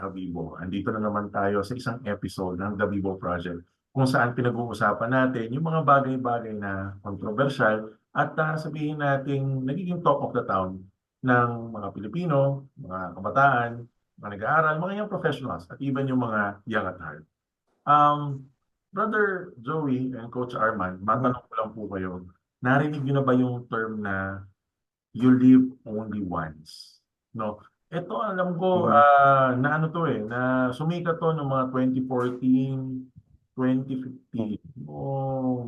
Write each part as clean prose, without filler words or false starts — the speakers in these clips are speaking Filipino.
Kabibo. Andito na naman tayo sa isang episode ng The Bibo Project kung saan pinag-uusapan natin yung mga bagay-bagay na kontrobersyal at sabihin natin nagiging talk of the town ng mga Pilipino, mga kabataan, mga nag-aaral, mga young professionals at even yung mga young at heart. Um, Brother Joey and Coach Arman, Mhm. matanong ko lang po kayo, narinig niyo na ba yung term na you live only once? No? Ito alam ko Mhm. na ano to na sumikat to noong mga 2014, Mhm. 2015,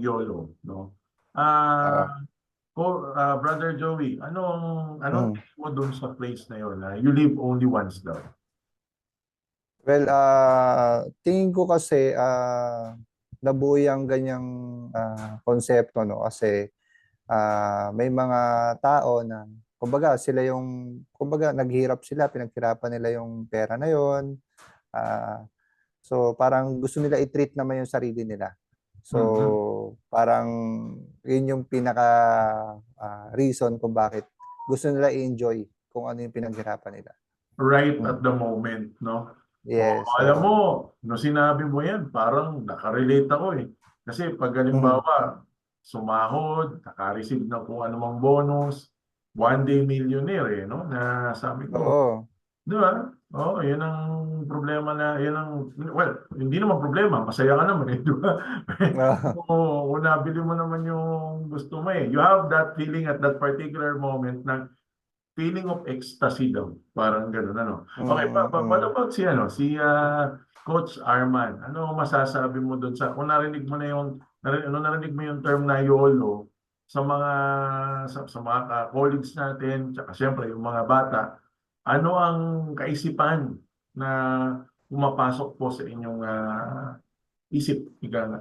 YOLO, no? Ah, Oo. Brother Joey, anong Mhm. tingin mo dun sa phrase na yon na you live only once daw? Well, tingin ko kasi nabuo yung ganyang konsepto, no? Kasi may mga tao na kumbaga naghihirap sila, pinaghirapan nila yung pera na yon. Ah, so parang gusto nila i-treat naman yung sarili nila. Mhm. So parang yun yung pinaka reason kung bakit gusto nila i-enjoy kung ano yung pinaghirapan nila. Right at Mm. the moment, no? O, Yes, alam mo, oo. no sinabi mo yan, parang nakarelate ako eh. Kasi pag Mhm. halimbawa, sumahod, nakareceive ng kung anumang bonus, one day millionaire eh, no? Na sabi ko, Oo. di ba? Oh, yun ang problema na, yun ang, well, hindi naman problema, masaya ka naman eh, di ba? Oo, kung nabili mo naman yung gusto mo eh. You have that feeling at that particular moment na feeling of ecstasy daw. Parang gano'n, ano. Okay, what Mm. about si Coach Arman? Ano masasabi mo doon sa, kung narinig mo na yung, narinig mo yung term na YOLO sa mga, sa mga colleagues natin, tsaka siyempre yung mga bata, ano ang kaisipan na pumapasok po sa inyong isip, ika nga?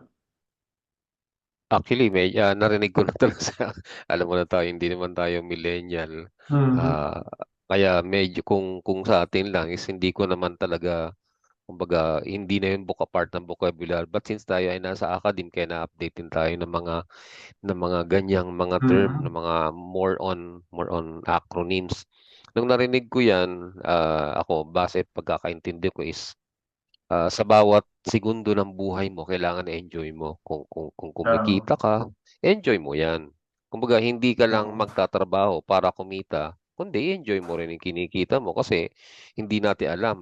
Actually, narinig ko na talaga alam mo na tayo, hindi naman tayo millennial. Mhm. Ah, kaya medyo kung sa atin lang is hindi ko naman talaga, kumbaga, hindi na yun part ng vocabulary. But since tayo ay nasa academe, kaya na-update din tayo ng mga ganyang mga term, ng Mhm. mga more on acronyms. Nung narinig ko yan, ako, base pagkakaintindi ko is sa bawat segundo ng buhay mo, kailangan enjoy mo. Kung Tama. kumikita ka, enjoy mo yan. Kumbaga, hindi ka lang Mm. magtatrabaho para kumita, kundi enjoy mo rin yung kinikita mo kasi hindi natin alam.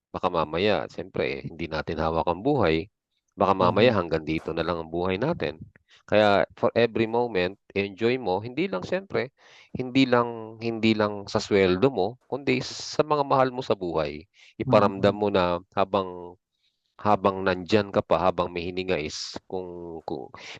Baka mamaya, siyempre, hindi natin hawak ang buhay. Baka mamaya Mhm. hanggang dito na lang ang buhay natin. Kaya for every moment, enjoy mo, hindi lang siyempre, hindi lang sa sweldo mo, kundi sa mga mahal mo sa buhay. Iparamdam Mhm. mo na habang nandyan ka pa, habang may hininga is kung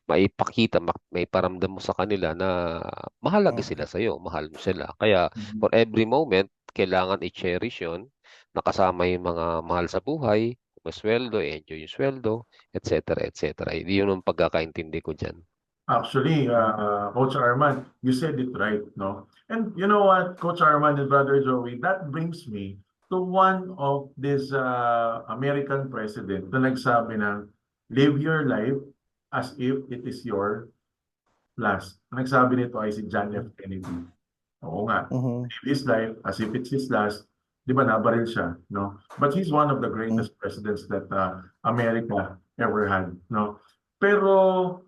maipakita, maiparamdam mo sa kanila na mahalaga Mm. sila sa'yo, mahal mo sila. Kaya Mhm. for every moment, kailangan i-cherish yun, nakasama yung mga mahal sa buhay, may sweldo, enjoy yung sweldo, etc. etc. Yun ang pagkakaintindi ko dyan. Actually, Mm. Coach Arman, you said it right, no? And you know what, Coach Arman and Brother Joey, that brings me to one of this American president na nagsabi na, live your life as if it is your last. Ang nagsabi nito ay si John F. Kennedy. Oo nga, Mhm. live his life as if it's his last. Di ba, nabaril siya, no? But he's one of the Mhm. greatest presidents that America ever had, no? Pero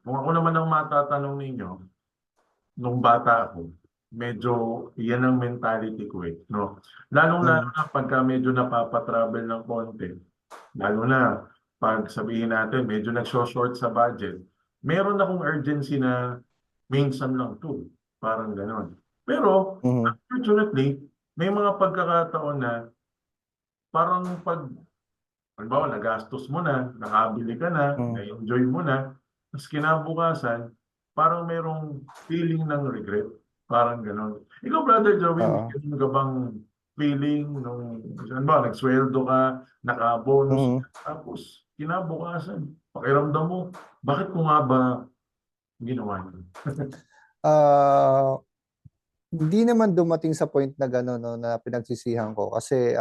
kung ako naman ang matatanong ninyo, nung bata ako, medyo yan ang mentality ko eh, no? Lalong-lalo Mhm. na pagka medyo napapatravel ng konti, lalo na pag sabihin natin medyo nagso-short sa budget, meron akong urgency na minsan lang to, parang ganon. Pero Mhm. unfortunately, may mga pagkakataon na parang pag halimbawa, nagastos mo na, nakabili ka na, Mhm. na-enjoy mo na, tapos kinabukasan, parang merong feeling ng regret. Parang gano'n. Ikaw, Brother Joey, may Oo. ganun ka bang feeling nung, saan ba, nagsweldo ka, naka-bonus Mhm. ka, tapos kinabukasan, pakiramdam mo, bakit ko nga ba ginawa yun? Ah, hindi naman dumating sa point na gano'n, no, na pinagsisihan ko kasi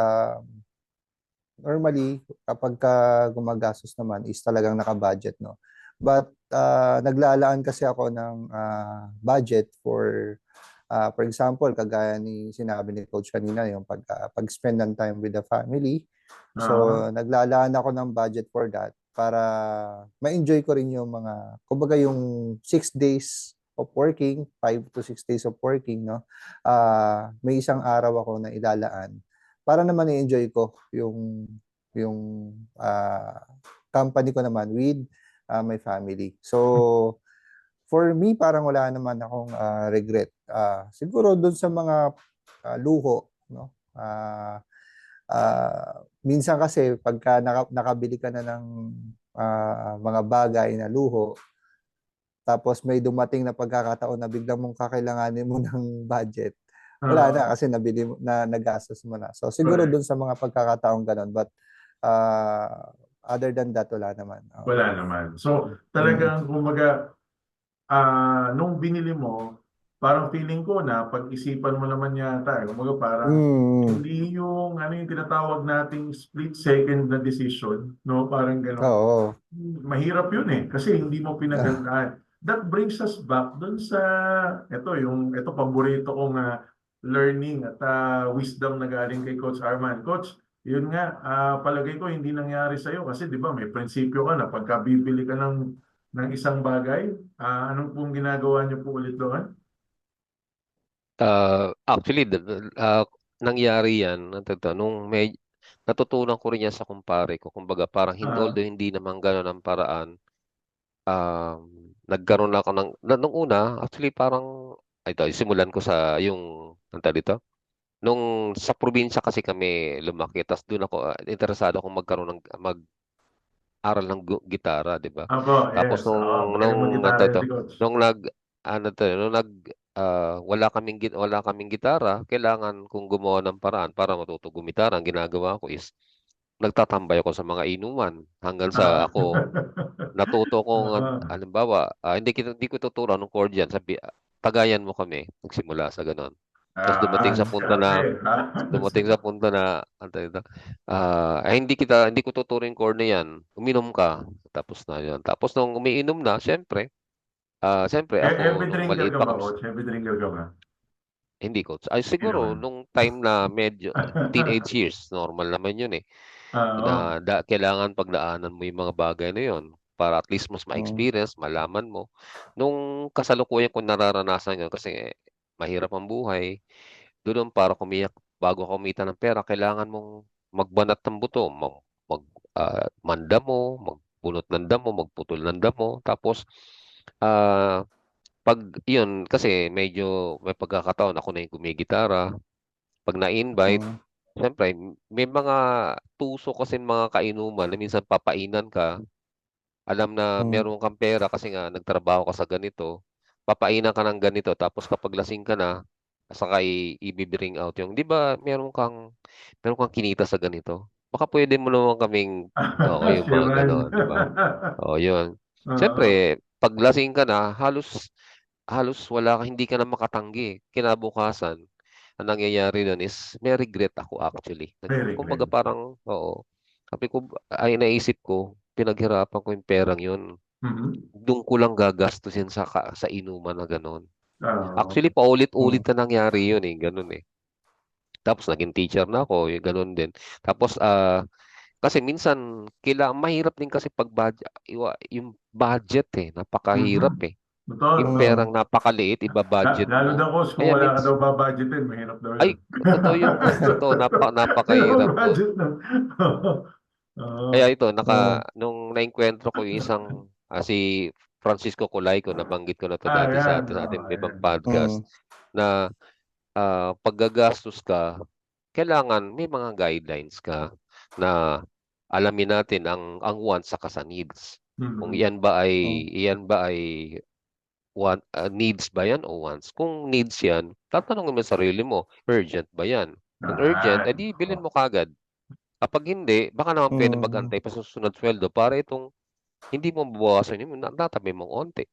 normally kapag ka gumagastos naman is talagang naka-budget, no. But naglalaan kasi ako ng budget for example, kagaya ni sinabi ni Coach kanina, yung pag-spend ng time with the family. So, Ah, naglalaan ako ng budget for that para ma-enjoy ko rin yung mga, kumbaga yung 6 days of working, 5 to 6 days of working, no? May isang araw ako na ilalaan para naman i-enjoy ko yung company ko naman with my family. So, for me, parang wala naman akong regret. Siguro doon sa mga luho, no? Minsan kasi pagka nakabili ka na ng mga bagay na luho, tapos may dumating na pagkakataon na biglang mong kakailanganin mo ng budget, wala na ah, kasi nabili mo na, nagastos mo na. So siguro correct. dun sa mga pagkakataong ganun, but other than that, wala naman. Oo. Wala naman. So, Mm. talagang kumbaga, nung binili mo, parang feeling ko na pag-isipan mo naman yata. Kumbaga parang Mm. hindi yung ano yung tinatawag nating split second na decision, no? Parang gano'n. Oo. Mahirap yun eh kasi hindi mo pinaghandaan. That brings us back dun sa ito paborito kong learning at wisdom na galing kay Coach Arman. Coach, yun nga, palagay ko hindi nangyari sa'yo kasi di ba may prinsipyo ka na pagka bibili ka ng isang bagay, anong pong ginagawa niyo po ulit doon? Actually, nangyari yan, nung may natutunan ko rin yan sa kumpare ko. Kumbaga, parang Ah, although hindi naman gano'n ang paraan, um, nagkaroon ako nung una, actually parang, ito, simulan ko sa yung, ang tawag dito, nung sa probinsya kasi kami lumaki, tas doon ako, interesado akong mag-aral ng gitara, di ba? ako, Tapos yes. Magaling ano mag-gitara yun to, si Coach. nung nag, ano to, nung nag, wala kaming gitara, kailangan kong gumawa ng paraan para matuto gumitara. Ang ginagawa ko is, nagtatambay ako sa mga inuman hanggang sa Ah. ako natuto kong, Ah. halimbawa, hindi ko tuturuan ng chord yan, tagayan mo kami, nagsimula sa ganon. Tapos Diskarte. dumating sa punto na, ano tawag dito, hindi ko tuturuan yung chord na yan, uminom ka, tapos na yun. Tapos nung umiinom na, syempre ako, Heavy nung drinker maliit ka pa ba, kami, Coach? Heavy drinker ka ba? hindi ko, ay Hindi siguro, naman. nung time na medyo, teenage years, normal naman yun eh. Oo. Kailangan pagdaanan mo yung mga bagay na yun para at least mas Mm. ma-experience, malaman mo. Nung kasalukuyan ko nararanasan yun kasi mahirap ang buhay, doon para bago ka kumita ng pera, kailangan mong magbanat ng buto, manda mo, magbunot ng damo, magputol ng damo. Tapos, ah, pag yun, kasi medyo may pagkakataon ako na yung gumigitara. Pag na-invite, Mm. siyempre, may mga tuso kasi mga kainuman na minsan papainan ka, alam na Mm. meron kang pera kasi nga nagtrabaho ka sa ganito, papainan ka ng ganito, tapos kapag lasing ka na, saka i-bring out yung, di ba, meron kang kinita sa ganito? Baka pwede mo naman kaming, oo, yung mga Sharon. ganon, di ba? Oo, yun. Oo. Siyempre, pag lasing ka na, halos hindi ka na makatanggi. Kinabukasan, ang nangyayari nun is, may regret ako actually. Very Kumbaga great. parang, oo. Sabi ko, ay naisip ko, pinaghirapan ko yung perang yun. Mhm. Doon ko lang gagastusin sa inuman na gano'n. Oo. Actually, paulit-ulit Mm. na nangyari yun eh, gano'n eh. Tapos naging teacher na ako, yung gano'n din. Tapos, kasi minsan, mahirap din kasi yung budget eh, Mhm. napakahirap eh. Totoo, Yung totoo. perang napakaliit, iba-budget Lalo mo. daw, Coach, kung Kaya wala ka daw babudgetin, mahirap daw yun. ay, totoo yun, coach. Totoo, Zero napakahirap nun. budget na. Oo. Kaya ito, Mm. nung naengkwentro ko yung isang, si Francisco Colayco, nabanggit ko na to dati Yan. sa ating ibang Ayan. podcast, Mm. na paggagastos ka, kailangan may mga guidelines ka na alamin natin ang wants saka sa needs. Kung Mhm. iyan ba ay needs ba yan o wants? Kung needs yan, tatanungin mo sa sarili mo, urgent ba yan? Kung urgent, Yan. edi bilhin mo kagad. Kapag hindi, baka naman pwede Mm. mag-antay pa sa susunod sweldo para itong hindi mo mabawasan yung natabi mong onti.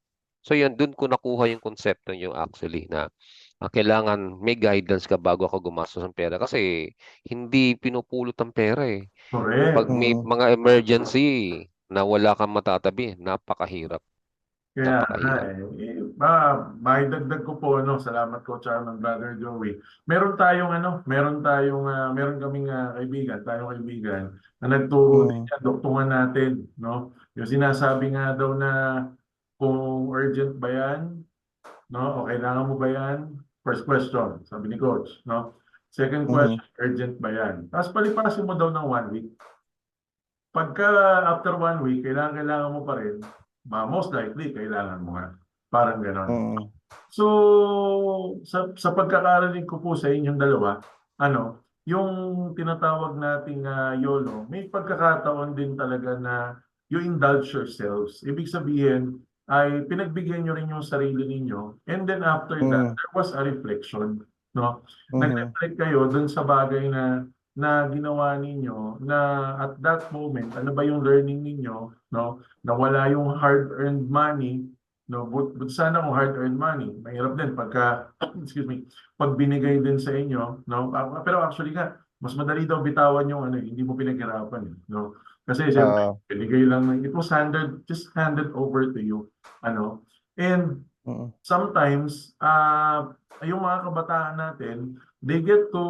So yun, dun ko nakuha yung konsepto yung actually na kailangan may guidance ka bago ako gumastos ng pera kasi hindi pinupulot ang pera eh. Pag Correct. may Mm. mga emergency na wala kang matatabi, napakahirap. Kaya nga Napakahirap. maidagdag ko po, no, salamat ko, Chairman Brother Joey. Meron kaming kaibigan na nagturo din Mm, yan, doktungan natin, no? Yung sinasabi nga daw na kung urgent ba yan, no? O kailangan mo ba yan? First question, sabi ni Coach, no? Second mhm, question, urgent ba yan? Tapos palipasin mo daw ng 1 week. Pagka after 1 week, kailangan mo pa rin, most likely, kailangan mo nga. Parang ganon. mm, So, sa pagkakarinig ko po sa inyong dalawa, yung tinatawag nating YOLO, may pagkakataon din talaga na you indulge yourselves. Ibig sabihin, ay pinagbigyan nyo rin yung sarili ninyo. And then after that, mm, there was a reflection. No? mhm, Nag-reflect kayo dun sa bagay na ginawa ninyo na at that moment, ano ba yung learning ninyo, no? Na wala yung hard-earned money, no? But sana kung hard-earned money, mahirap din pagka, excuse me, pag binigay din sa inyo, no? Pero actually nga, mas madali daw bitawan yung hindi mo pinaghirapan, no? Kasi siyempre, oo, binigay lang, it was just handed over to you, ano? And mm, sometimes, yung mga kabataan natin, they get to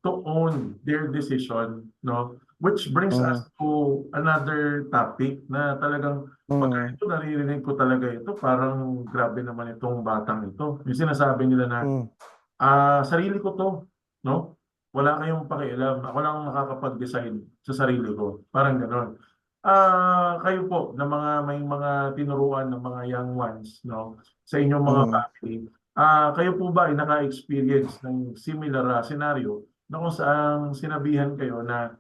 own their decision, no? Which brings us mhm, to another topic na talagang pag mm, ito naririnig ko talaga ito, parang grabe naman itong batang ito. Yung sinasabi nila na, mm, sarili ko to, no? Wala kayong pakialam. Ako lang ang makakapag-decide sa sarili ko. Parang gano'n. Kayo po na may mga tinuruan ng mga young ones, no? Sa inyong mga mhm. family. Kayo po ba ay naka-experience ng similar scenario na kung saan sinabihan kayo na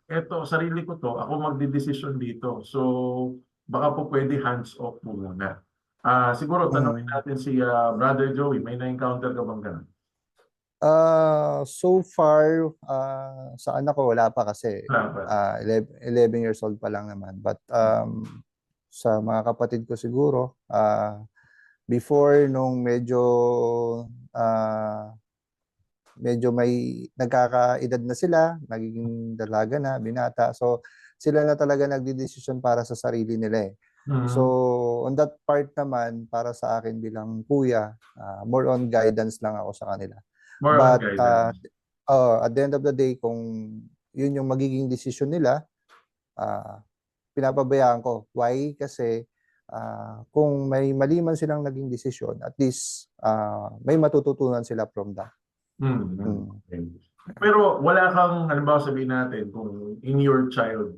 eto, sarili ko to, ako magdidesisyon dito. So, baka po pwede hands off mo muna. Siguro tanongin Mhm. natin si Brother Joey, may na-encounter ka bang ganun? So far, sa anak ko wala pa kasi Wala pa. 11 years old pa lang naman. But sa mga kapatid ko siguro, before nung ah, medyo may nagkakaedad na sila, nagiging dalaga na, binata. So sila na talaga nagdidesisyon para sa sarili nila eh. So Mhm. on that part naman, para sa akin bilang kuya, more on guidance lang ako sa kanila. More on But guidance. at the end of the day, kung yun yung magiging desisyon nila, ah, pinapabayaan ko. Why? Kasi kung may mali man silang naging desisyon, at least may matututunan sila from that. Mhm. Mm. Okay. Pero wala kang, halimbawa sabihin natin, kung in your child,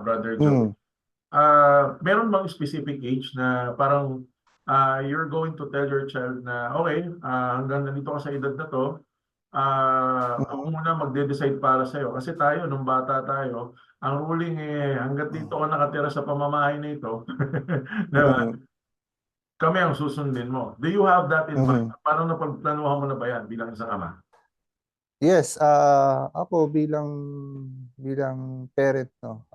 Brother Joey, Mm. meron bang specific age na parang you're going to tell your child na, okay, hanggang nandito ka sa edad na to, ako Mhm. muna magde-decide para sa'yo. Kasi tayo, nung bata tayo, ang ruling hanggat dito ka nakatira sa pamamahay na ito, diba? Mhm. Kami ang susundin mo. Do you have that in mind? Mhm. Parang napagplanuhan mo na ba yan bilang isang ama? Yes, ako bilang parent, no,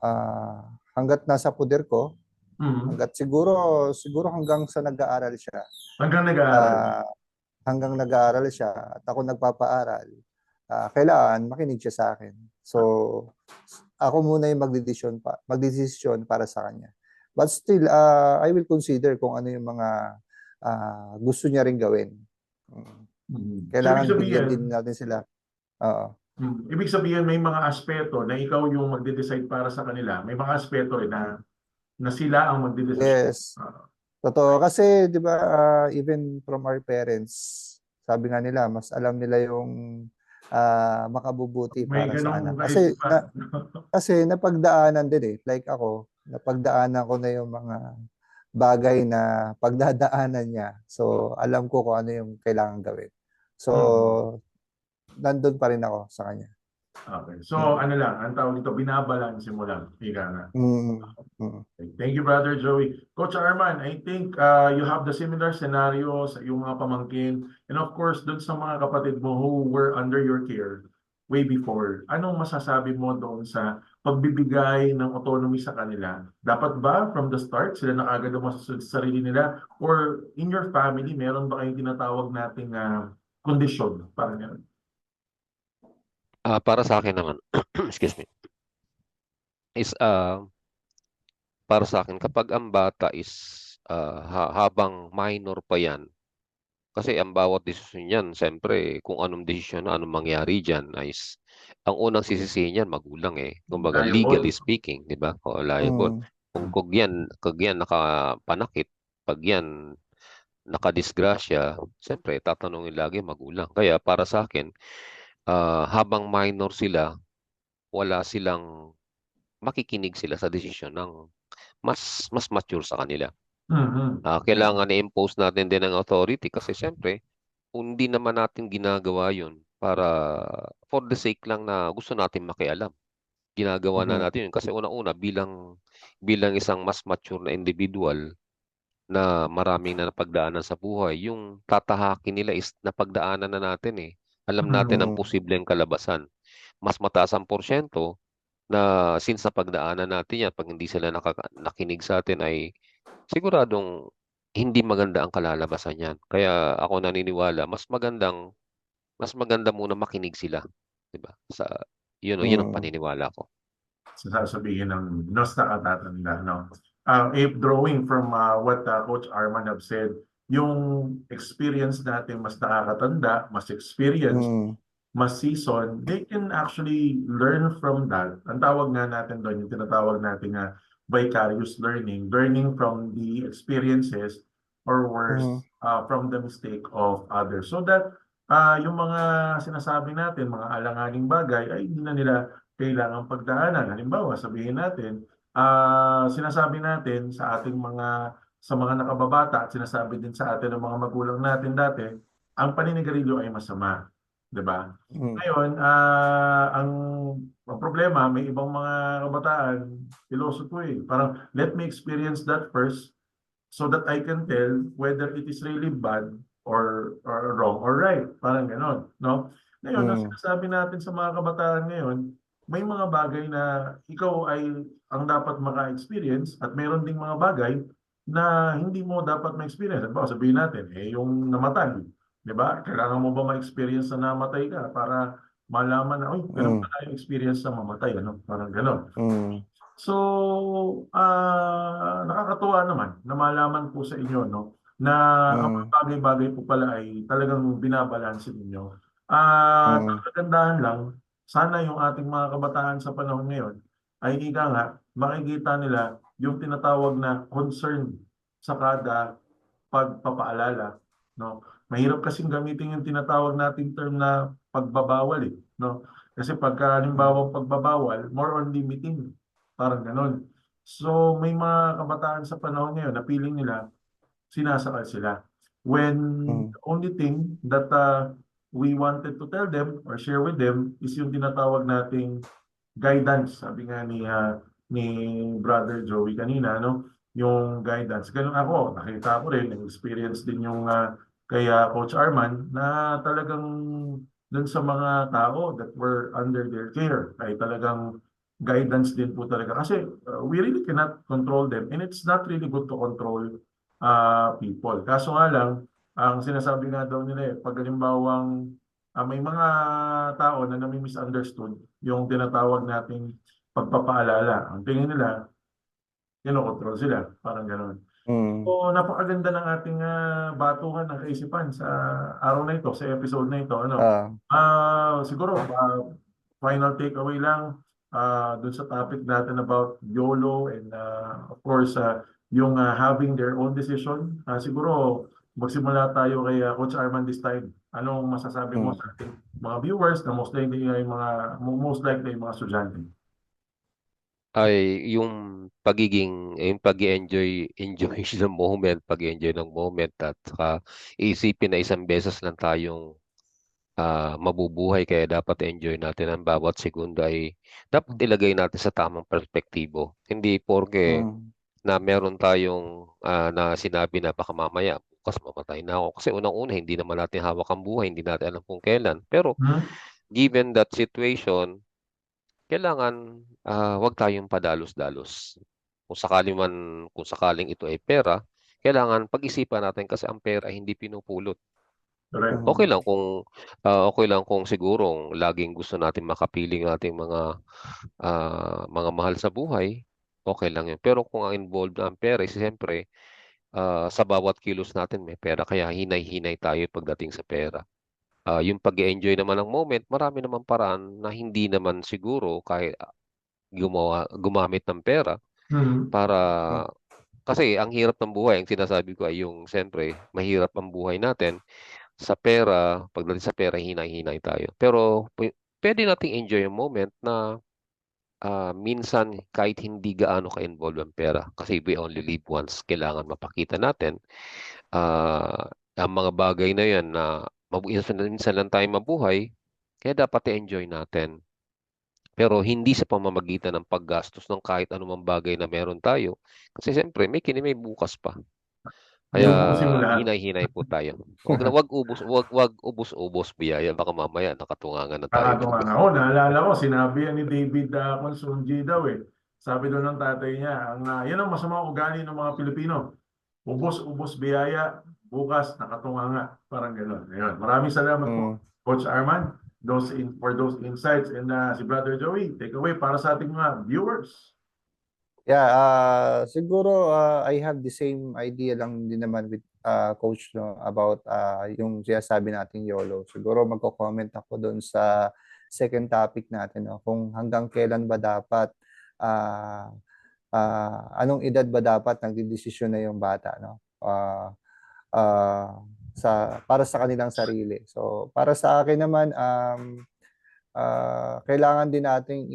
hangga't nasa poder ko, Mhm. hangga't siguro hanggang sa nag-aaral siya, Hanggang nag-aaral. ah, hanggang nag-aaral siya at ako nagpapaaral, kailangan makinig siya sa akin. So, ako muna yung magdedesisyon para sa kanya. But still, I will consider kung ano yung mga gusto niya ring gawin. Mm. Mhm. So, ibig Kailangan bigyan sabihin, din natin sila. Oo. may mga aspeto na ikaw yung magde-decide para sa kanila. May mga aspeto na sila ang magdedesisyon. Yes. Ah, Totoo. Kasi, di ba, even from our parents, sabi nga nila, mas alam nila yung makabubuti may para sa ganong anak. kaisipan. Kasi napagdaanan din eh. Like ako, napagdaanan ko na yung mga bagay na pagdadaanan niya. So, alam ko kung ano yung kailangan gawin. So, Mhm. nandun pa rin ako sa kanya. Okay. So, Mm. ano lang, ang tawag dito, binabalanse mo lang. Ika nga. Mm. Mm. Thank you, Brother Joey. Coach Arman, I think you have the similar scenarios, yung mga pamangkin, and of course, dun sa mga kapatid mo who were under your care way before. Anong masasabi mo doon sa pagbibigay ng autonomy sa kanila? Dapat ba from the start sila na agad ang masusunod sa sarili nila? Or in your family, meron ba kayong tinatawag nating kondisyon? Parang yan. Para sa akin naman, excuse me, is para sa akin kapag ang bata is habang minor pa yan, kasi ang bawat desisyon niyan, siyempre kung anong desisyon na anong mangyari diyan ang unang sisisihin niyan magulang eh. Kumbaga legally Liable. speaking, 'di ba? O liable. Mm. Kung yan nakapanakit, pag yan nakadisgrasya, siyempre tatanungin lagi magulang. Kaya para sa akin, habang minor sila, wala silang makikinig sila sa desisyon ng mas mature sa kanila. Mhm. Kailangan i-impose natin din ang authority kasi siyempre kung hindi naman natin ginagawa yun para for the sake lang na gusto natin makialam. Ginagawa na Mhm. natin yun kasi unang-una bilang isang mas mature na individual na maraming na napagdaanan sa buhay, yung tatahakin nila is napagdaanan na natin eh. Alam natin ang Mm. posibleng kalabasan. Mas mataas ang porsyento na since napagdaanan natin yan, pag hindi sila nakinig sa atin ay siguradong hindi maganda ang kalalabasan yan. Kaya ako naniniwala, mas maganda muna makinig sila, 'di ba? Yun ang Mm. paniniwala ko. Sasabihin ng nakakatatanda, no? If drawing from what Coach Arman have said, yung experience natin mas nakakatanda, mas experience, Mm. mas season, they can actually learn from that. Ang tawag nga natin doon, yung tinatawag natin nga vicarious learning, learning from the experiences or worse, Mm. from the mistake of others. So that yung mga sinasabi natin, mga alanganing bagay, ay hindi na nila kailangang pagdaanan. Halimbawa, sabihin natin, sinasabi natin sa mga nakababata at sinasabi din sa atin ng mga magulang natin dati, ang paninigarilyo ay masama. 'Di ba? Mm. Ngayon, ang problema, may ibang mga kabataan, pilosopo eh. Parang, let me experience that first so that I can tell whether it is really bad or wrong or right. Parang gano'n, no? Ngayon, ang Mm. sinasabi natin sa mga kabataan ngayon, may mga bagay na ikaw ay ang dapat maka-experience at meron ding mga bagay na hindi mo dapat ma-experience. Halimbawa, sabihin natin, yung namatay, di ba? Kailangan mo ba ma-experience na namatay ka para malaman na, uy, ganun Mm. pala yung experience sa mamatay, ano? Parang gano'n. Mm. So, nakakatuwa naman na malaman po sa inyo, no, na ang mga Mm. bagay-bagay po pala ay talagang binabalanse ninyo. At ang Mm. kagandahan lang, sana yung ating mga kabataan sa panahon ngayon ay ika nga, makikita nila yung tinatawag na concern sa kada pagpapaalala, no? Mahirap kasing gamitin yung tinatawag nating term na pagbabawal eh, no? Kasi pagka Mm. halimbawa pagbabawal, more on limiting, parang ganun. So may mga kabataan sa panahon ngayon na feeling nila sinasakal sila. When Mm. the only thing that we wanted to tell them or share with them is yung tinatawag nating guidance, sabi nga ni Brother Joey kanina, no? Yung guidance. Ganun ako, nakita ko rin, experience din yung kay Coach Arman na talagang dun sa mga tao that were under their care ay talagang guidance din po talaga. Kasi we really cannot control them and it's not really good to control people. Kaso nga lang, ang sinasabi nga daw nila pag halimbawang may mga tao na nami-misunderstood yung tinatawag nating pagpapaalala. Ang tingin nila, kinokontrol sila. Parang gano'n. Mm. So, napakaganda ng ating batuhan ng kaisipan sa araw na ito, sa episode na ito. Ano? Ah. Siguro, final takeaway lang dun sa topic natin about YOLO and of course, yung having their own decision. Siguro, magsimula tayo kay Coach Arman this time. Anong masasabi mo Mm. sa ating mga viewers na most likely yung mga estudyante? Ay yung pag-enjoy ng moment, pag-enjoy ng moment at saka iisipin na isang beses lang tayong mabubuhay kaya dapat enjoy natin ang bawat segundo ay dapat ilagay natin sa tamang perspektibo. Hindi porke Mm. na meron tayong na sinabi na baka mamaya bukas mamatay na ako. Kasi unang-una hindi naman natin hawak ang buhay, hindi natin alam kung kailan. Pero Hmm? given that situation, kailangan wag tayong padalos-dalos. Kung sakaling ito ay pera, kailangan pag-isipan natin kasi ang pera ay hindi pinupulot. Correct. Okay Mm. lang kung sigurong laging gusto natin makapiling ating mga mahal sa buhay, okay lang 'yun. Pero kung ang involved na ang pera, siyempre sa bawat kilos natin may pera, kaya hinay-hinay tayo pagdating sa pera. Yung pag-enjoy naman ng moment, marami naman paraan na hindi naman siguro kahit gumamit ng pera Mhm. para Mm. kasi ang hirap ng buhay, ang sinasabi ko ay yung siyempre mahirap ang buhay natin sa pera, pagdating sa pera hinay-hinay tayo. Pero pwede nating enjoy yung moment na minsan kahit hindi gaano ka-involve ang pera kasi we only live once, kailangan mapakita natin ang mga bagay na yan na minsan lang tayo mabuhay, kaya dapat i-enjoy natin. Pero hindi sa pamamagitan ng paggastos ng kahit anumang bagay na meron tayo. Kasi siyempre, may bukas pa. Hindi Kaya ubusin mo lahat. hinay-hinay po tayo. Wag ubos-ubos biyaya. Baka mamaya nakatungangan na tayo. Nakakatuwa nga. Oh, naalala ko, sinabi yan ni David Consunji daw eh. Sabi doon ng tatay niya, yan ang masamang ugali ng mga Pilipino. Ubos-ubos biyaya, bukas nakatunganga. Parang gano'n. Ayun. Maraming salamat po, Mm. Coach Arman, for those insights. And si Brother Joey, take away para sa ating mga viewers. Yeah, siguro I have the same idea lang din naman with Coach, no, about yung sinasabi nating YOLO. Siguro magko-comment ako doon sa second topic natin, no, kung hanggang kailan ba dapat anong edad ba dapat nagdedesisyon na yung bata, no? Para sa kanilang sarili. So, para sa akin naman, kailangan din nating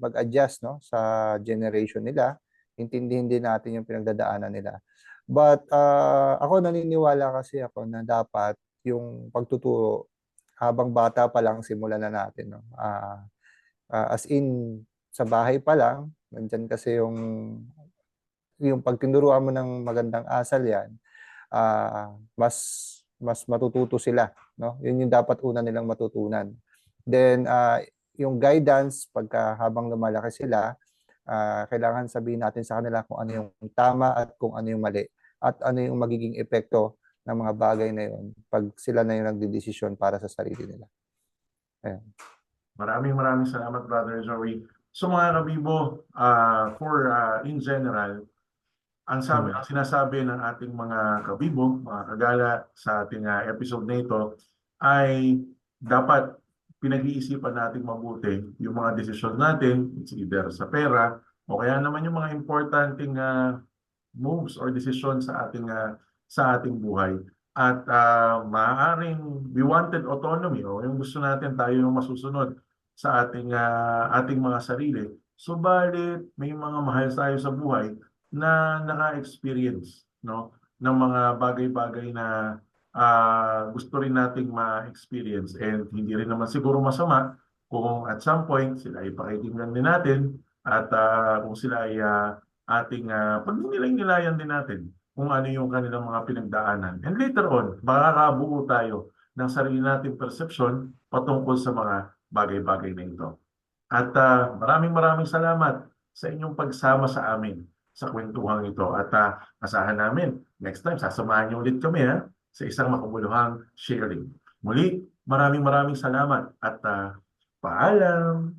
mag-adjust, no, sa generation nila. Intindihin din natin yung pinagdadaanan nila. But ako naniniwala kasi ako na dapat yung pagtuturo habang bata pa lang simulan na natin, no. As in sa bahay pa lang, nandyan kasi yung pag tinuruan mo ng magandang asal yan, mas matututo sila, no? Yun yung dapat una nilang matutunan. Then yung guidance pagka habang lumalaki sila, kailangan sabihin natin sa kanila kung ano yung tama at kung ano yung mali at ano yung magiging epekto ng mga bagay na yun pag sila na yung nagdedesisyon para sa sarili nila. Ayan. Maraming salamat, Brother Joey. So mga kabibo, in general, ang sinasabi ng ating mga kabibo, mga kagala sa ating episode na ito ay dapat pinag-iisipan natin mabuti yung mga desisyon natin, it's either sa pera o kaya naman yung mga importanteng moves or decision sa ating buhay. At maaaring we wanted autonomy o yung gusto natin tayo yung masusunod sa ating mga sarili. Subalit may mga mahal tayo sa buhay na naka-experience, no, ng mga bagay-bagay na gusto rin nating ma-experience, and hindi rin naman siguro masama kung at some point sila ay pakikinggan din natin at kung sila ay ating pagninilay-nilayan din natin kung ano yung kanilang mga pinagdaanan. And later on, makakabuo tayo ng sarili nating perception patungkol sa mga bagay-bagay na ito. At maraming salamat sa inyong pagsama sa amin sa kwentuhang ito. At asahan namin, next time, sasamahan niyo ulit kami sa isang makabuluhang sharing. Muli, maraming salamat at paalam!